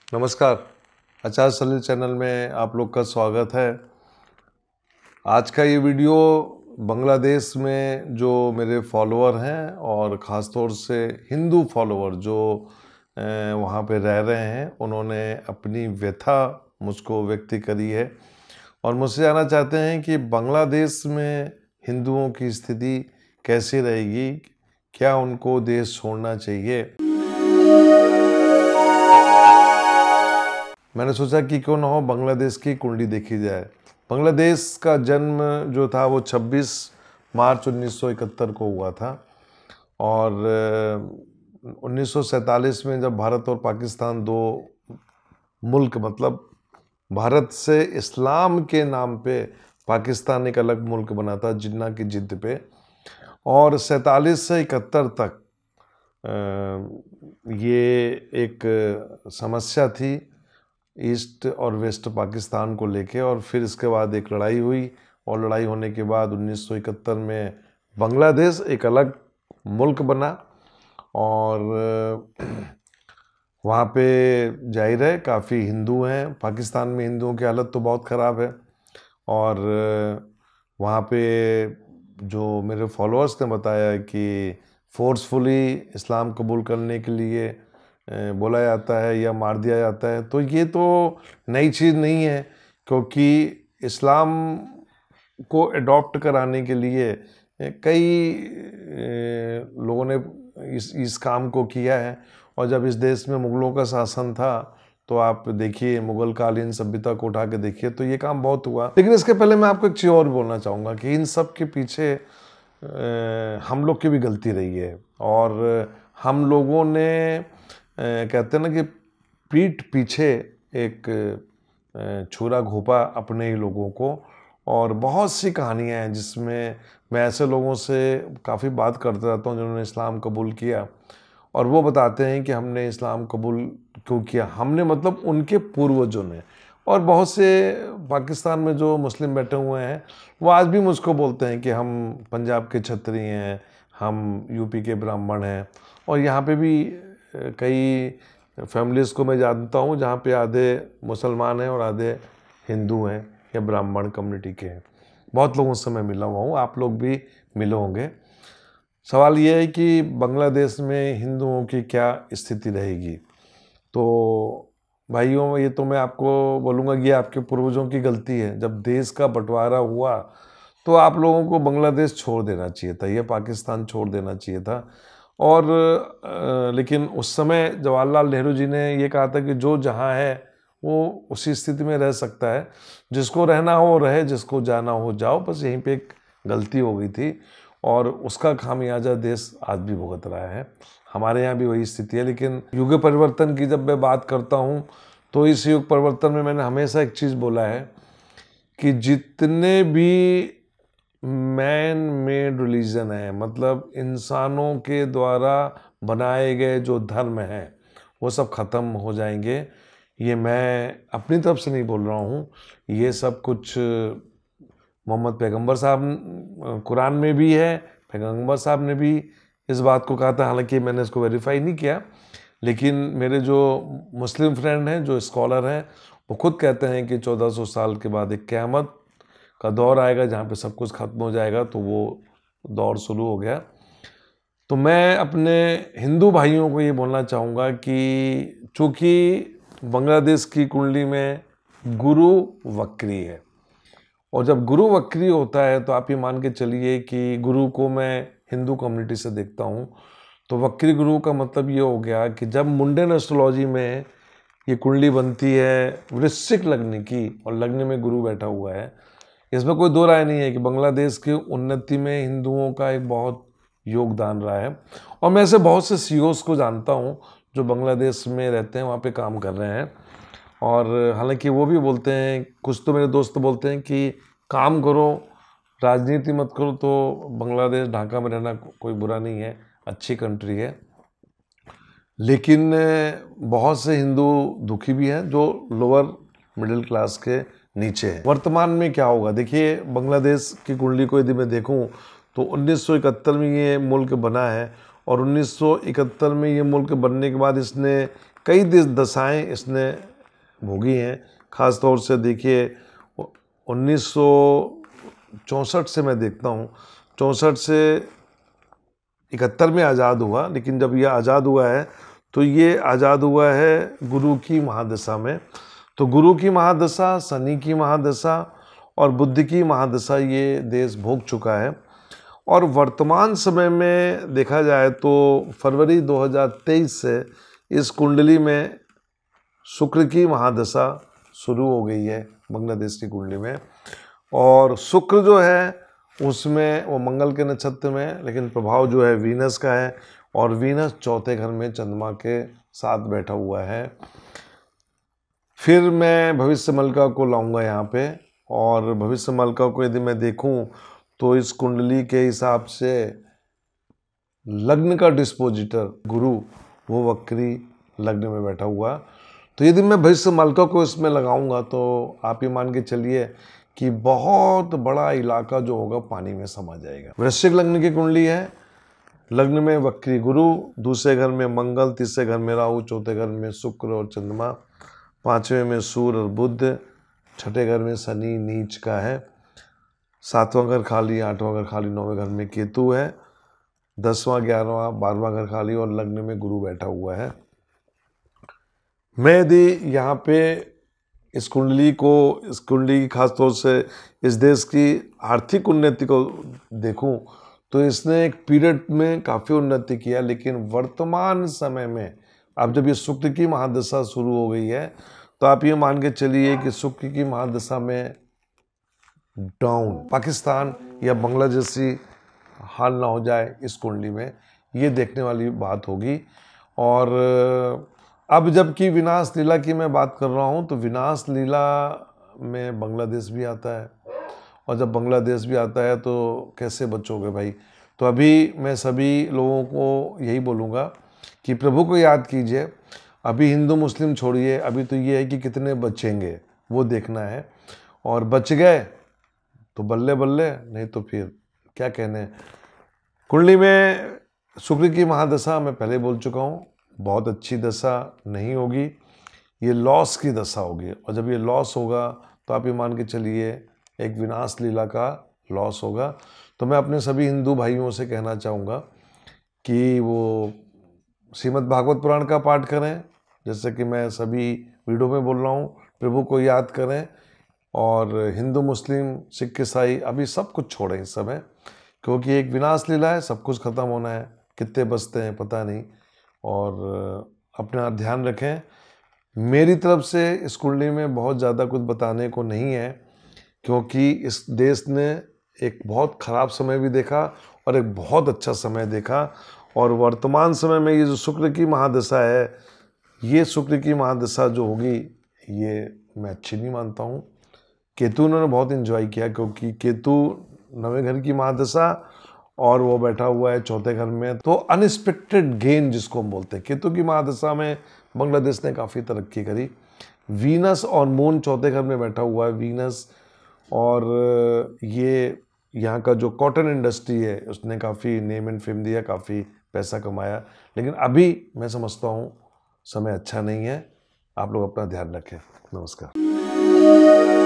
नमस्कार। आचार्य सलील चैनल में आप लोग का स्वागत है। आज का ये वीडियो बांग्लादेश में जो मेरे फॉलोअर हैं और ख़ास तौर से हिंदू फॉलोअर जो वहाँ पे रह रहे हैं, उन्होंने अपनी व्यथा मुझको व्यक्त करी है और मुझसे जानना चाहते हैं कि बांग्लादेश में हिंदुओं की स्थिति कैसी रहेगी, क्या उनको देश छोड़ना चाहिए। मैंने सोचा कि क्यों ना हो बांग्लादेश की कुंडली देखी जाए। बांग्लादेश का जन्म जो था वो 26 मार्च 1971 को हुआ था और 1947 में जब भारत और पाकिस्तान दो मुल्क, मतलब भारत से इस्लाम के नाम पे पाकिस्तान एक अलग मुल्क बना था जिन्ना की जिद पे, और 47 से 71 तक ये एक समस्या थी ईस्ट और वेस्ट पाकिस्तान को लेके। और फिर इसके बाद एक लड़ाई हुई और लड़ाई होने के बाद 1971 में बांग्लादेश एक अलग मुल्क बना और वहाँ पे जाहिर है काफ़ी हिंदू हैं। पाकिस्तान में हिंदुओं की हालत तो बहुत ख़राब है और वहाँ पे जो मेरे फॉलोअर्स ने बताया कि फोर्सफुली इस्लाम कबूल करने के लिए बोला जाता है या मार दिया जाता है। तो ये तो नई चीज़ नहीं है, क्योंकि इस्लाम को अडॉप्ट कराने के लिए कई लोगों ने इस काम को किया है। और जब इस देश में मुग़लों का शासन था तो आप देखिए, मुग़ल कालीन सभ्यता को उठा के देखिए तो ये काम बहुत हुआ। लेकिन इसके पहले मैं आपको एक चीज़ और बोलना चाहूँगा कि इन सब के पीछे हम लोग की भी गलती रही है। और हम लोगों ने कहते हैं ना कि पीठ पीछे एक छुरा घोंपा अपने ही लोगों को। और बहुत सी कहानियाँ हैं जिसमें मैं ऐसे लोगों से काफ़ी बात करता रहता हूँ जिन्होंने इस्लाम कबूल किया, और वो बताते हैं कि हमने इस्लाम कबूल क्यों किया। हमने मतलब उनके पूर्वजों ने। और बहुत से पाकिस्तान में जो मुस्लिम बैठे हुए हैं वो आज भी मुझको बोलते हैं कि हम पंजाब के क्षत्रिय हैं, हम यूपी के ब्राह्मण हैं। और यहाँ पे भी कई फैमिलीज़ को मैं जानता हूँ जहाँ पे आधे मुसलमान हैं और आधे हिंदू हैं या ब्राह्मण कम्युनिटी के हैं। बहुत लोगों से मैं मिला हुआ हूँ, आप लोग भी मिले होंगे। सवाल ये है कि बांग्लादेश में हिंदुओं की क्या स्थिति रहेगी। तो भाइयों, ये तो मैं आपको बोलूँगा कि आपके पूर्वजों की गलती है। जब देश का बंटवारा हुआ तो आप लोगों को बांग्लादेश छोड़ देना चाहिए था, यह पाकिस्तान छोड़ देना चाहिए था। और लेकिन उस समय जवाहरलाल नेहरू जी ने ये कहा था कि जो जहाँ है वो उसी स्थिति में रह सकता है, जिसको रहना हो रहे, जिसको जाना हो जाओ। बस यहीं पे एक गलती हो गई थी और उसका खामियाजा देश आज भी भुगत रहा है। हमारे यहाँ भी वही स्थिति है। लेकिन युग परिवर्तन की जब मैं बात करता हूँ तो इस युग परिवर्तन में मैंने हमेशा एक चीज़ बोला है कि जितने भी मैन मेड रिलीजन है, मतलब इंसानों के द्वारा बनाए गए जो धर्म हैं, वो सब ख़त्म हो जाएंगे। ये मैं अपनी तरफ से नहीं बोल रहा हूँ, ये सब कुछ मोहम्मद पैगंबर साहब कुरान में भी है। पैगंबर साहब ने भी इस बात को कहा था, हालांकि मैंने इसको वेरीफाई नहीं किया। लेकिन मेरे जो मुस्लिम फ्रेंड हैं, जो स्कॉलर हैं, वो खुद कहते हैं कि 1400 साल के बाद एक क़यामत का दौर आएगा जहाँ पे सब कुछ ख़त्म हो जाएगा। तो वो दौर शुरू हो गया। तो मैं अपने हिंदू भाइयों को ये बोलना चाहूँगा कि चूँकि बांग्लादेश की कुंडली में गुरु वक्री है, और जब गुरु वक्री होता है तो आप ये मान के चलिए कि गुरु को मैं हिंदू कम्युनिटी से देखता हूँ। तो वक्री गुरु का मतलब ये हो गया कि जब मुंडन एस्ट्रोलॉजी में ये कुंडली बनती है वृश्चिक लग्न की, और लग्न में गुरु बैठा हुआ है, इसमें कोई दो राय नहीं है कि बांग्लादेश की उन्नति में हिंदुओं का एक बहुत योगदान रहा है। और मैं ऐसे बहुत से सीईओज को जानता हूँ जो बांग्लादेश में रहते हैं, वहाँ पे काम कर रहे हैं। और हालांकि वो भी बोलते हैं, कुछ तो मेरे दोस्त बोलते हैं कि काम करो, राजनीति मत करो। तो बांग्लादेश, ढाका में रहना कोई बुरा नहीं है, अच्छी कंट्री है। लेकिन बहुत से हिंदू दुखी भी हैं जो लोअर मिडिल क्लास के नीचे है। वर्तमान में क्या होगा, देखिए बांग्लादेश की कुंडली को यदि मैं देखूं तो 1971 में ये मुल्क बना है, और 1971 में ये मुल्क बनने के बाद इसने कई दशाएं इसने भोगी हैं। ख़ास तौर से देखिए 1964 से मैं देखता हूँ, 64 से 71 में आज़ाद हुआ, लेकिन जब यह आज़ाद हुआ है तो ये आज़ाद हुआ है गुरु की महादशा में। तो गुरु की महादशा, शनि की महादशा और बुध की महादशा ये देश भोग चुका है। और वर्तमान समय में देखा जाए तो फरवरी 2023 से इस कुंडली में शुक्र की महादशा शुरू हो गई है बांग्लादेश की कुंडली में। और शुक्र जो है उसमें वो मंगल के नक्षत्र में, लेकिन प्रभाव जो है वीनस का है, और वीनस चौथे घर में चंद्रमा के साथ बैठा हुआ है। फिर मैं भविष्य मलिका को लाऊंगा यहाँ पे, और भविष्य मलिका को यदि मैं देखूं तो इस कुंडली के हिसाब से लग्न का डिस्पोजिटर गुरु वो वक्री लग्न में बैठा हुआ। तो यदि मैं भविष्य मलिका को इसमें लगाऊंगा तो आप ये मान के चलिए कि बहुत बड़ा इलाका जो होगा पानी में समा जाएगा। वृश्चिक लग्न की कुंडली है, लग्न में वक्री गुरु, दूसरे घर में मंगल, तीसरे घर में राहु, चौथे घर में शुक्र और चंद्रमा, पांचवें में सूर्य और बुध, छठे घर में शनि नीच का है, सातवां घर खाली, आठवां घर खाली, नौवें घर में केतु है, 10वां 11वां 12वां घर खाली और लग्न में गुरु बैठा हुआ है। मैं यदि यहाँ पे इस कुंडली की खास तौर से इस देश की आर्थिक उन्नति को देखूं तो इसने एक पीरियड में काफ़ी उन्नति किया, लेकिन वर्तमान समय में अब जब ये शुक्र की महादशा शुरू हो गई है तो आप ये मान के चलिए कि शुक्र की महादशा में डाउन पाकिस्तान या बांग्लादेश जैसी हाल ना हो जाए इस कुंडली में, ये देखने वाली बात होगी। और अब जबकि विनाश लीला की मैं बात कर रहा हूँ तो विनाश लीला में बांग्लादेश भी आता है, और जब बांग्लादेश भी आता है तो कैसे बचोगे भाई। तो अभी मैं सभी लोगों को यही बोलूँगा कि प्रभु को याद कीजिए। अभी हिंदू मुस्लिम छोड़िए, अभी तो ये है कि कितने बचेंगे वो देखना है, और बच गए तो बल्ले बल्ले, नहीं तो फिर क्या कहने। कुंडली में शुक्र की महादशा मैं पहले बोल चुका हूँ, बहुत अच्छी दशा नहीं होगी, ये लॉस की दशा होगी। और जब ये लॉस होगा तो आप ये मान के चलिए एक विनाश लीला का लॉस होगा। तो मैं अपने सभी हिंदू भाइयों से कहना चाहूँगा कि वो श्रीमद् भागवत पुराण का पाठ करें, जैसे कि मैं सभी वीडियो में बोल रहा हूँ, प्रभु को याद करें, और हिंदू मुस्लिम सिख ईसाई अभी सब कुछ छोड़ें इस समय, क्योंकि एक विनाश लीला है, सब कुछ ख़त्म होना है, कितने बचते हैं पता नहीं। और अपना ध्यान रखें। मेरी तरफ से इस कुंडली में बहुत ज़्यादा कुछ बताने को नहीं है, क्योंकि इस देश ने एक बहुत ख़राब समय भी देखा और एक बहुत अच्छा समय देखा। और वर्तमान समय में ये जो शुक्र की महादशा है, ये शुक्र की महादशा जो होगी ये मैं अच्छी नहीं मानता हूँ। केतु उन्होंने बहुत एंजॉय किया, क्योंकि केतु 9वें घर की महादशा और वो बैठा हुआ है चौथे घर में, तो अनएक्सपेक्टेड गेन जिसको हम बोलते हैं। केतु की महादशा में बांग्लादेश ने काफ़ी तरक्की करी। वीनस और मून चौथे घर में बैठा हुआ है, वीनस, और ये यहाँ का जो कॉटन इंडस्ट्री है उसने काफ़ी नेम एंड फेम दिया, काफ़ी पैसा कमाया। लेकिन अभी मैं समझता हूँ समय अच्छा नहीं है। आप लोग अपना ध्यान रखें। नमस्कार।